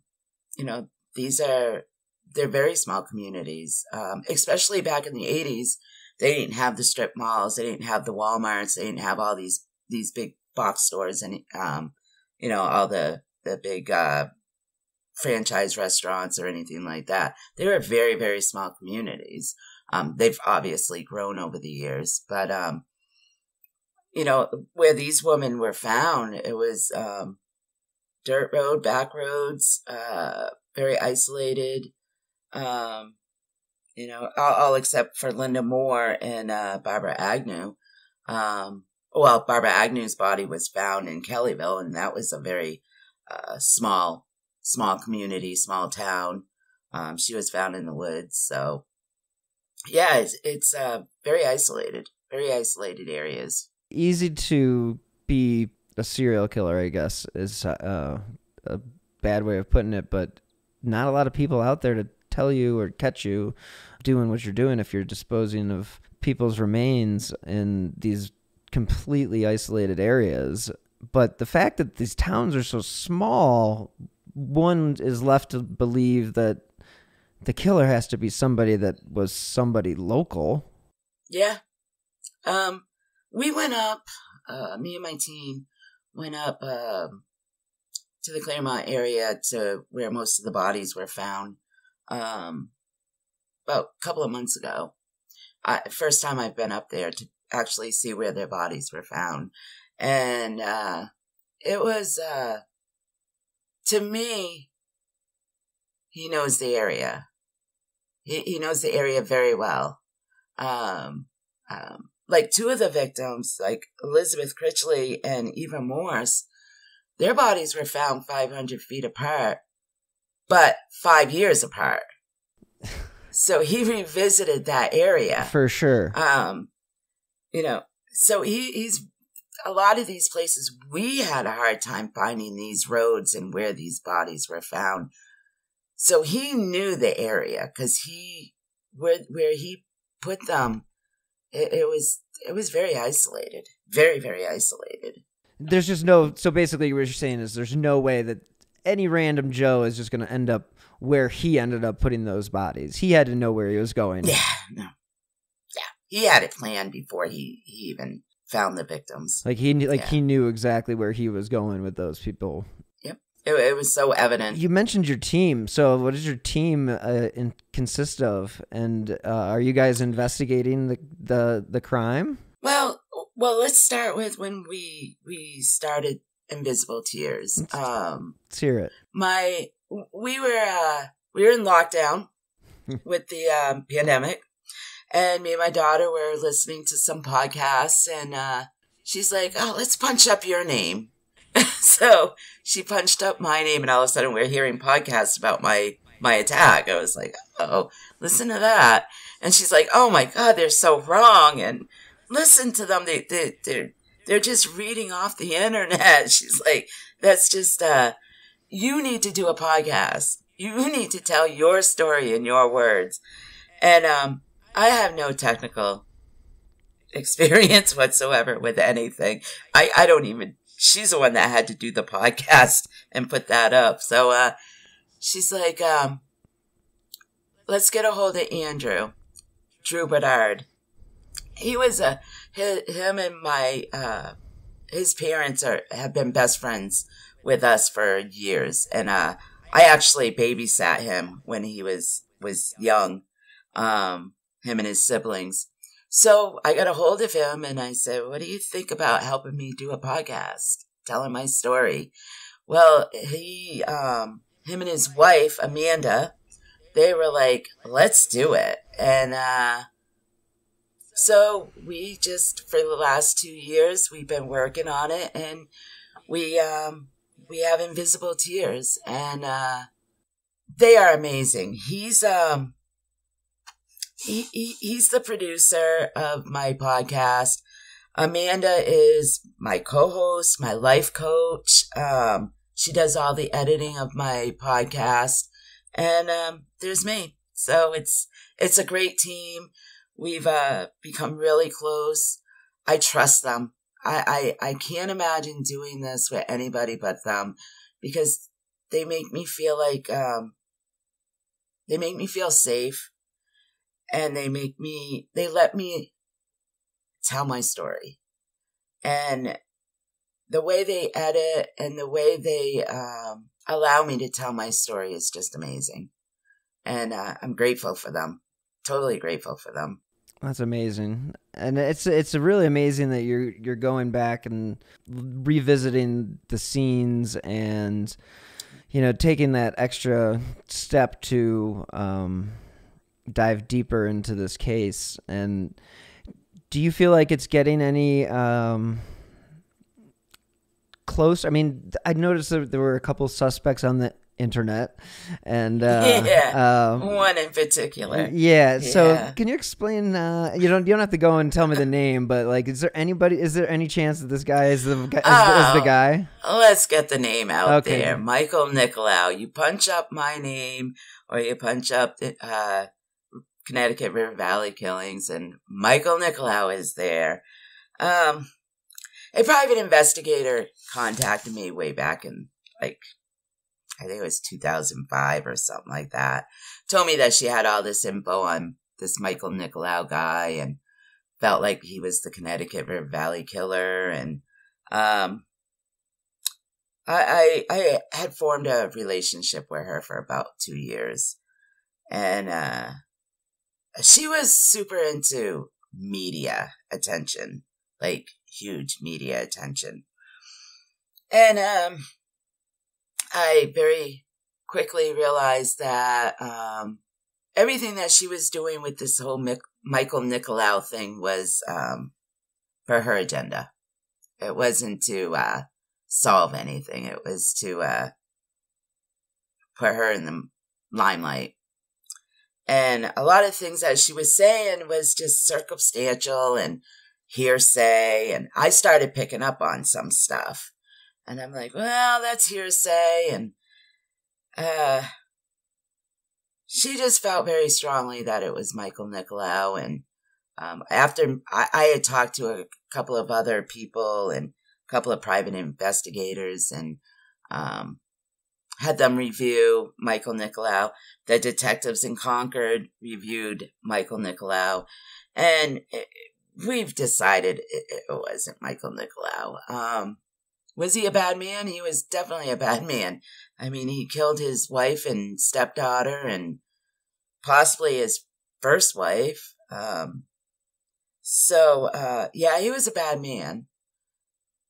very small communities. Especially back in the 80s, they didn't have the strip malls, they didn't have the Walmarts, they didn't have all these big box stores and all the big franchise restaurants or anything like that. They were very, very small communities. They've obviously grown over the years, but where these women were found, it was dirt road, back roads, very isolated. All except for Linda Moore and Barbara Agnew. Barbara Agnew's body was found in Kellyville, and that was a very small community, small town. She was found in the woods. So, yeah, it's very isolated areas. Easy to be a serial killer, I guess, is a bad way of putting it, but not a lot of people out there to tell you or catch you doing what you're doing if you're disposing of people's remains in these completely isolated areas. But the fact that these towns are so small, one is left to believe that the killer has to be somebody that was somebody local. Yeah. We went up, me and my team went up to the Claremont area to where most of the bodies were found about a couple of months ago. First time I've been up there to actually see where their bodies were found. And it was, to me, he knows the area. He knows the area very well. Like two of the victims, like Elizabeth Critchley and Eva Morse, their bodies were found 500 feet apart, but 5 years apart. So he revisited that area. For sure. So he's a lot of these places, we had a hard time finding these roads and where these bodies were found. So he knew the area because where he put them, it was very isolated, very, very isolated. There's just so basically what you're saying is there's no way that any random Joe is just going to end up where he ended up putting those bodies. He had to know where he was going. Yeah, no. Yeah, he had it planned before he even found the victims. He knew exactly where he was going with those people. Yep, it was so evident. You mentioned your team. So what does your team consist of? And are you guys investigating the crime? Well, let's start with when we started Invisible Tears. Let's hear it. We were in lockdown with the pandemic, and me and my daughter were listening to some podcasts, and she's like, "Oh, let's punch up your name." So she punched up my name, and all of a sudden we're hearing podcasts about my attack. I was like, "Oh, listen to that!" And she's like, "Oh my God, they're so wrong!" And listen to them. They're just reading off the internet. She's like, "That's just you need to do a podcast. You need to tell your story in your words." And I have no technical experience whatsoever with anything. I don't even, she's the one that had to do the podcast and put that up. So she's like, let's get a hold of Drew Bedard. He was him and his parents have been best friends with us for years. And I actually babysat him when he was young, him and his siblings. So I got a hold of him and I said, "What do you think about helping me do a podcast, telling my story?" Well, him and his wife, Amanda, they were like, "Let's do it." And so we just, for the last 2 years, we've been working on it, and we have Invisible Tears, and they are amazing. He's the producer of my podcast. Amanda is my co-host, my life coach. She does all the editing of my podcast. And there's me. So it's a great team. We've become really close. I trust them. I can't imagine doing this with anybody but them, because they make me feel like they make me feel safe, and they let me tell my story. And the way they edit and the way they allow me to tell my story is just amazing. And I'm grateful for them. Totally grateful for them. That's amazing. And it's really amazing that you're going back and revisiting the scenes and, you know, taking that extra step to dive deeper into this case. And do you feel like it's getting any close? I mean, I noticed that there were a couple suspects on the internet, and one in particular. Yeah. So can you explain? You don't have to go and tell me the name, but like, is there any chance that this guy is the guy? Let's get the name out there. Michael Nicolau. You punch up my name, or you punch up the Connecticut River Valley killings, and Michael Nicolau is there. A private investigator contacted me way back in, like, I think it was 2005 or something like that. Told me that she had all this info on this Michael Nicolau guy and felt like he was the Connecticut River Valley killer. And I had formed a relationship with her for about 2 years. And she was super into media attention, like huge media attention. And I very quickly realized that everything that she was doing with this whole Michael Nicolau thing was for her agenda. It wasn't to solve anything. It was to put her in the limelight. And a lot of things that she was saying was just circumstantial and hearsay. And I started picking up on some stuff. And I'm like, well, that's hearsay. And she just felt very strongly that it was Michael Nicolau. And after I had talked to a couple of other people and a couple of private investigators and had them review Michael Nicolau. The detectives in Concord reviewed Michael Nicolau. And we've decided it wasn't Michael Nicolau. Was he a bad man? He was definitely a bad man. I mean, he killed his wife and stepdaughter and possibly his first wife. So he was a bad man.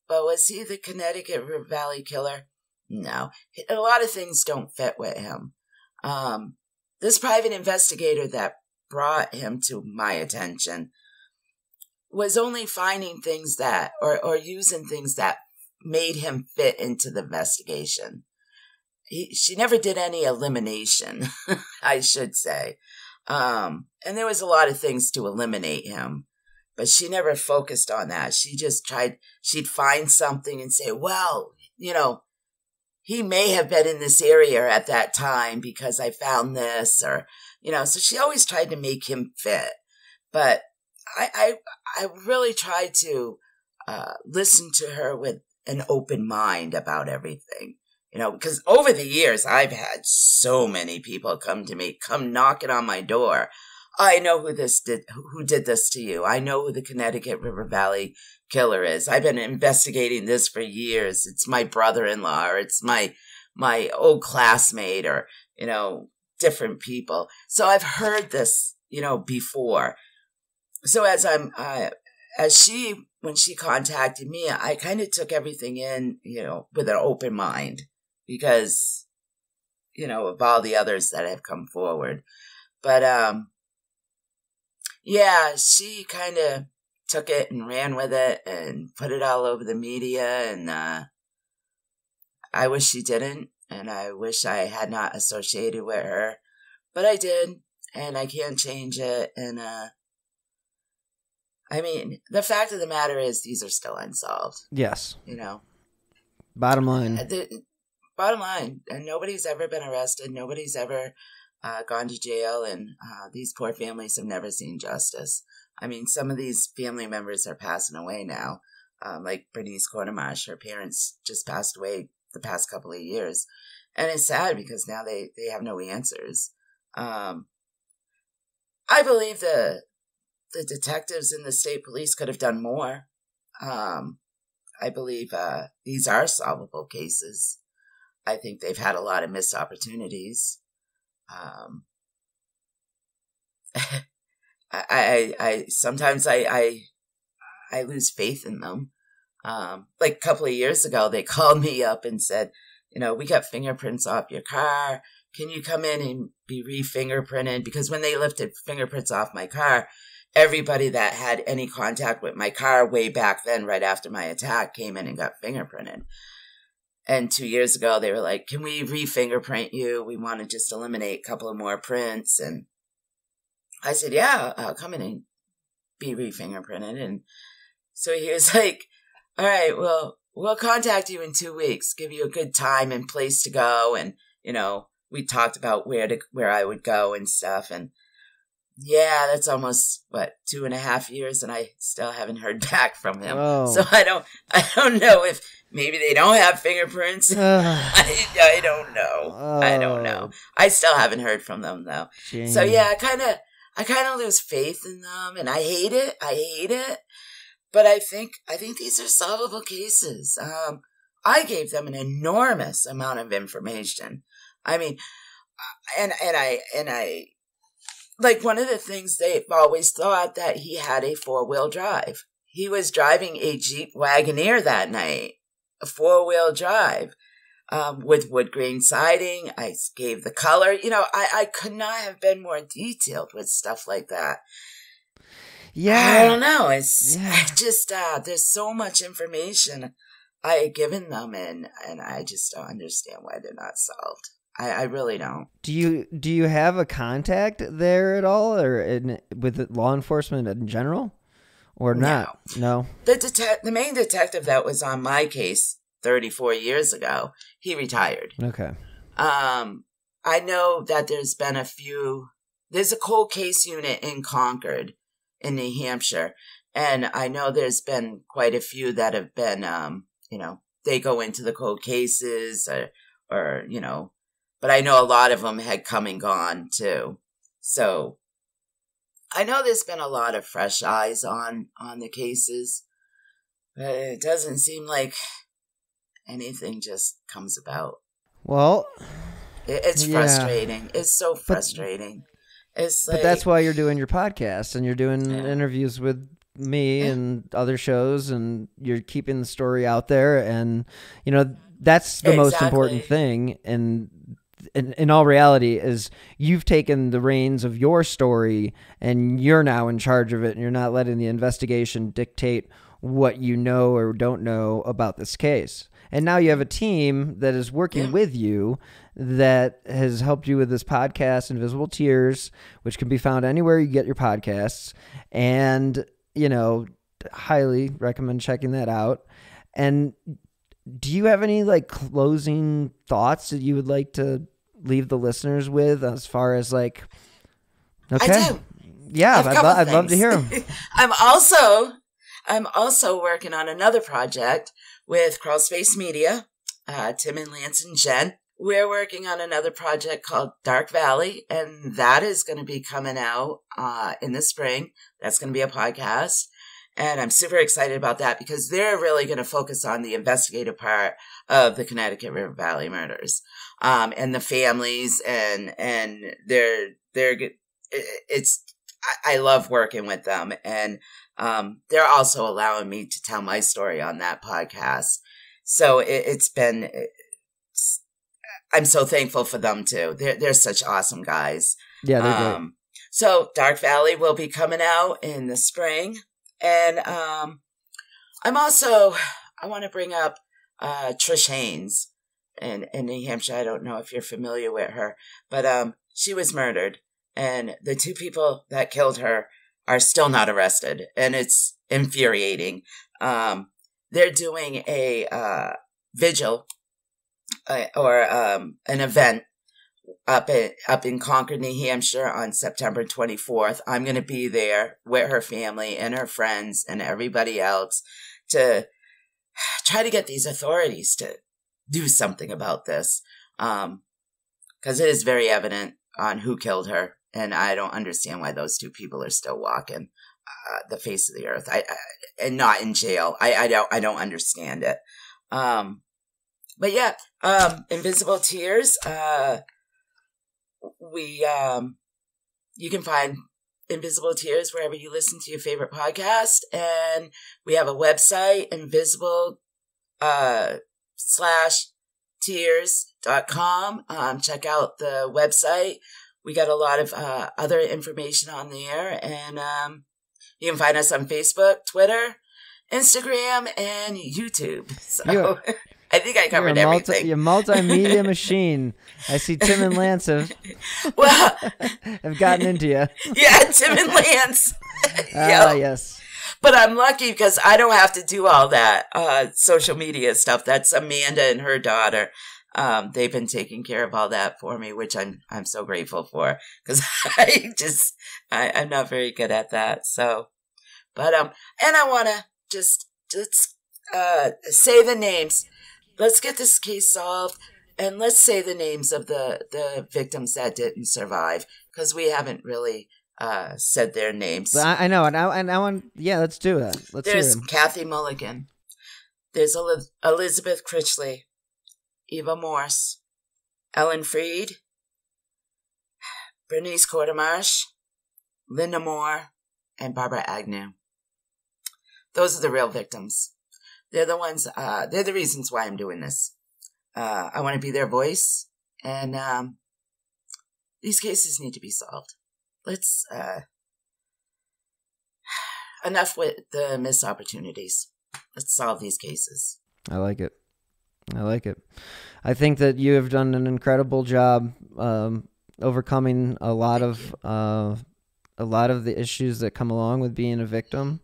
But was he the Connecticut River Valley killer? No. A lot of things don't fit with him. This private investigator that brought him to my attention was only finding things that, or using things that made him fit into the investigation. She never did any elimination, I should say. And there was a lot of things to eliminate him, but she never focused on that. She just she'd find something and say, well, you know, he may have been in this area at that time because I found this, or, you know, so she always tried to make him fit. But I really tried to listen to her with an open mind about everything, you know, because over the years, I've had so many people come to me, come knocking on my door. I know who did this to you. I know who the Connecticut River Valley killer is. I've been investigating this for years. It's my brother-in-law, or it's my old classmate, or, you know, different people. So I've heard this, you know, before. So when she contacted me, I kind of took everything in, you know, with an open mind because, you know, of all the others that have come forward. But, she kind of took it and ran with it and put it all over the media. And I wish she didn't. And I wish I had not associated with her. But I did. And I can't change it. And, I mean, the fact of the matter is these are still unsolved. Yes. You know? Bottom line. bottom line, and nobody's ever been arrested. Nobody's ever gone to jail, and these poor families have never seen justice. I mean, some of these family members are passing away now, like Bernice Quartermarsh. Her parents just passed away the past couple of years. And it's sad because now they have no answers. I believe the detectives in the state police could have done more. I believe these are solvable cases. I think they've had a lot of missed opportunities. I sometimes I lose faith in them. Like a couple of years ago, they called me up and said, we got fingerprints off your car. Can you come in and be re-fingerprinted? Because when they lifted fingerprints off my car, everybody that had any contact with my car way back then, right after my attack, came in and got fingerprinted. And 2 years ago, they were like, can we re-fingerprint you? We want to just eliminate a couple of more prints. And I said, yeah, I'll come in and be re-fingerprinted. And so he was like, all right, well, we'll contact you in 2 weeks, give you a good time and place to go. And, we talked about where I would go and stuff. And yeah, that's almost 2.5 years, and I still haven't heard back from him. Oh. So I don't know if maybe they don't have fingerprints. I don't know. I don't know. I still haven't heard from them though. Jane. So yeah, I kind of lose faith in them, and I hate it. But I think these are solvable cases. I gave them an enormous amount of information. I mean, and I like, one of the things they've always thought that he had a 4-wheel drive. He was driving a Jeep Wagoneer that night, a 4-wheel drive, with wood grain siding. I gave the color. I could not have been more detailed with stuff like that. Yeah. I don't know. It's just, there's so much information I had given them, and I just don't understand why they're not solved. I really don't. Do you have a contact there at all, or with law enforcement in general, or not? No. The main detective that was on my case 34 years ago, he retired. Okay. I know that there's a cold case unit in Concord, in New Hampshire, and I know there's been quite a few that have been, they go into the cold cases, or but I know a lot of them had come and gone too. So I know there's been a lot of fresh eyes on the cases, but it doesn't seem like anything just comes about. Well, it's frustrating. It's so frustrating. But that's why you're doing your podcast, and you're doing interviews with me and other shows, and you're keeping the story out there, and that's the most important thing. And in all reality, is you've taken the reins of your story, and you're now in charge of it, and you're not letting the investigation dictate what you know or don't know about this case. And now you have a team that is working with you, that has helped you with this podcast, Invisible Tears, which can be found anywhere you get your podcasts. And, highly recommend checking that out. And do you have any closing thoughts that you would like to leave the listeners with, as far as okay? I do. Yeah, I'd love to hear them. I'm also working on another project with Crawl Space Media, Tim and Lance and Jen. We're working on another project called Dark Valley, and that is going to be coming out in the spring. That's going to be a podcast, and I'm super excited about that because they're really going to focus on the investigative part of the Connecticut River Valley murders, and the families, and I love working with them, and they're also allowing me to tell my story on that podcast. So I'm so thankful for them too. They're such awesome guys. Yeah, they're great. So Dark Valley will be coming out in the spring, and I want to bring up Trish Haynes in New Hampshire. I don't know if you're familiar with her, but she was murdered, and the 2 people that killed her are still not arrested, and it's infuriating. They're doing a vigil an event up in Concord, New Hampshire on September 24th. I'm going to be there with her family and her friends and everybody else to try to get these authorities to do something about this. Because it is very evident on who killed her. And I don't understand why those two people are still walking the face of the earth. And not in jail. I don't understand it. But yeah, Invisible Tears, you can find Invisible Tears wherever you listen to your favorite podcast. And we have a website, invisible/tears.com. Check out the website. We got a lot of other information on there. And you can find us on Facebook, Twitter, Instagram, and YouTube. So I think I covered everything. You're a multimedia machine. I see Tim and Lance have gotten into you. Yeah, Tim and Lance. Yes. But I'm lucky because I don't have to do all that social media stuff. That's Amanda and her daughter. They've been taking care of all that for me, which I'm so grateful for, because I'm not very good at that. So, but and I want to just say the names. Let's get this case solved, and let's say the names of the victims that didn't survive, because we haven't really said their names. But I know, and I want, let's do that. There's Kathy Mulligan. There's Elizabeth Critchley, Eva Morse, Ellen Freed, Bernice Quartermarsh, Linda Moore, and Barbara Agnew. Those are the real victims. They're the ones, they're the reasons why I'm doing this. I want to be their voice, and these cases need to be solved. Let's, enough with the missed opportunities. Let's solve these cases. I like it. I think that you have done an incredible job overcoming a lot of the issues that come along with being a victim,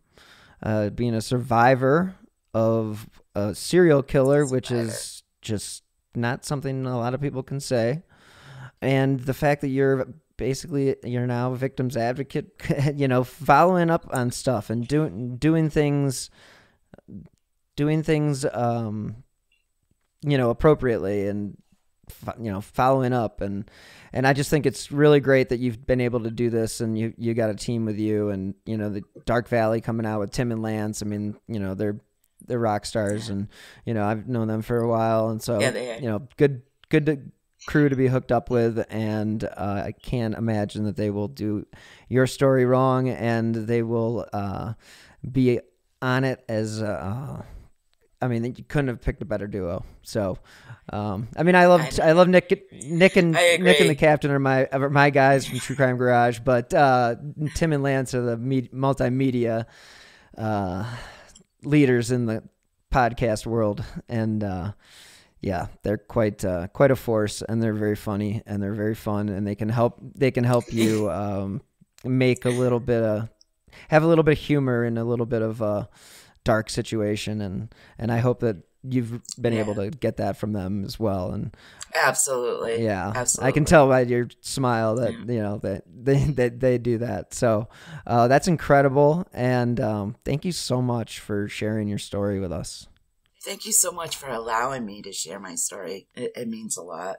being a survivor of a serial killer, which is just not something a lot of people can say. And the fact that you're now a victim's advocate, following up on stuff and doing things appropriately, and following up, and I just think it's really great that you've been able to do this, and you got a team with you, and the Dark Valley coming out with Tim and Lance. I mean, they're rock stars, and I've known them for a while, and so good crew to be hooked up with, and I can't imagine that they will do your story wrong, and they will be on it as you couldn't have picked a better duo. So, I love Nick and the Captain are my guys from True Crime Garage, but Tim and Lance are the multimedia leaders in the podcast world, and they're quite a force, and they're very funny, and they're very fun, and they can help you make have a little bit of humor in a little bit of a dark situation, and I hope that you've been able to get that from them as well. And absolutely, I can tell by your smile that that they do that. So that's incredible, and thank you so much for sharing your story with us. Thank you so much for allowing me to share my story. It means a lot.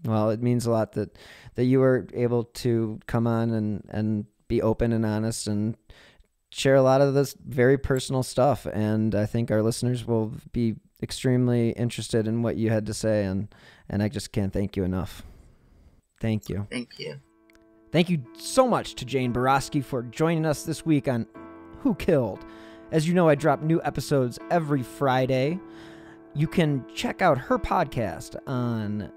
Well, it means a lot that you were able to come on and be open and honest and share a lot of this very personal stuff. And I think our listeners will be extremely interested in what you had to say. And I just can't thank you enough. Thank you. Thank you. Thank you so much to Jane Boroski for joining us this week on Who Killed. As you know, I drop new episodes every Friday. You can check out her podcast on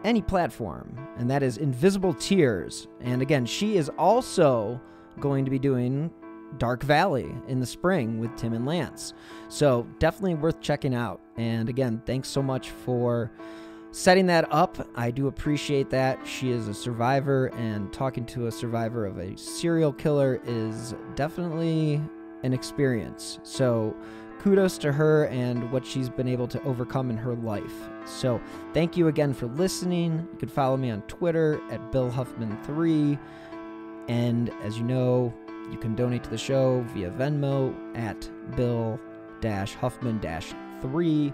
any platform, and that is Invisible Tears. And again, she is also going to be doing Dark Valley in the spring with Tim and Lance. So definitely worth checking out. And again, thanks so much for setting that up. I do appreciate that. She is a survivor, and talking to a survivor of a serial killer is definitely an experience. So kudos to her and what she's been able to overcome in her life. So thank you again for listening. You can follow me on Twitter at BillHuffman3. And as you know, you can donate to the show via Venmo at Bill-Huffman-3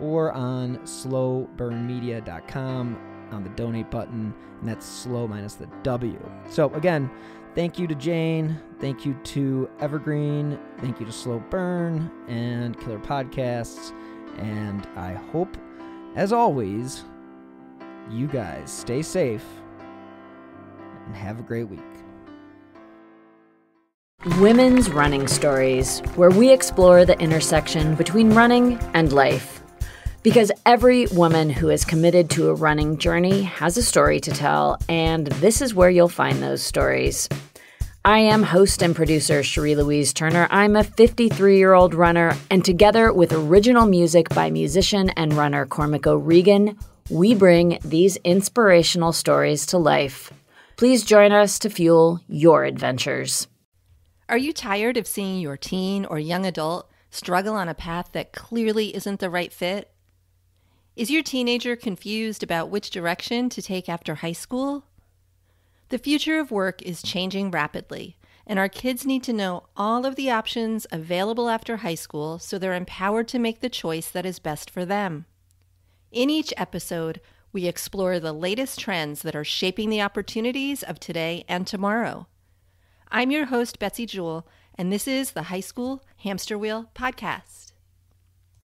or on slowburnmedia.com on the donate button, and that's slow minus the W. So again, thank you to Jane, thank you to Evergreen, thank you to Slow Burn and Killer Podcasts, and I hope, as always, you guys stay safe and have a great week. Women's Running Stories, where we explore the intersection between running and life. Because every woman who is committed to a running journey has a story to tell, and this is where you'll find those stories. I am host and producer Cherie Louise Turner. I'm a 53-year-old runner, and together with original music by musician and runner Cormac O'Regan, we bring these inspirational stories to life. Please join us to fuel your adventures. Are you tired of seeing your teen or young adult struggle on a path that clearly isn't the right fit? Is your teenager confused about which direction to take after high school? The future of work is changing rapidly, and our kids need to know all of the options available after high school so they're empowered to make the choice that is best for them. In each episode, we explore the latest trends that are shaping the opportunities of today and tomorrow. I'm your host, Betsy Jewell, and this is the High School Hamster Wheel Podcast.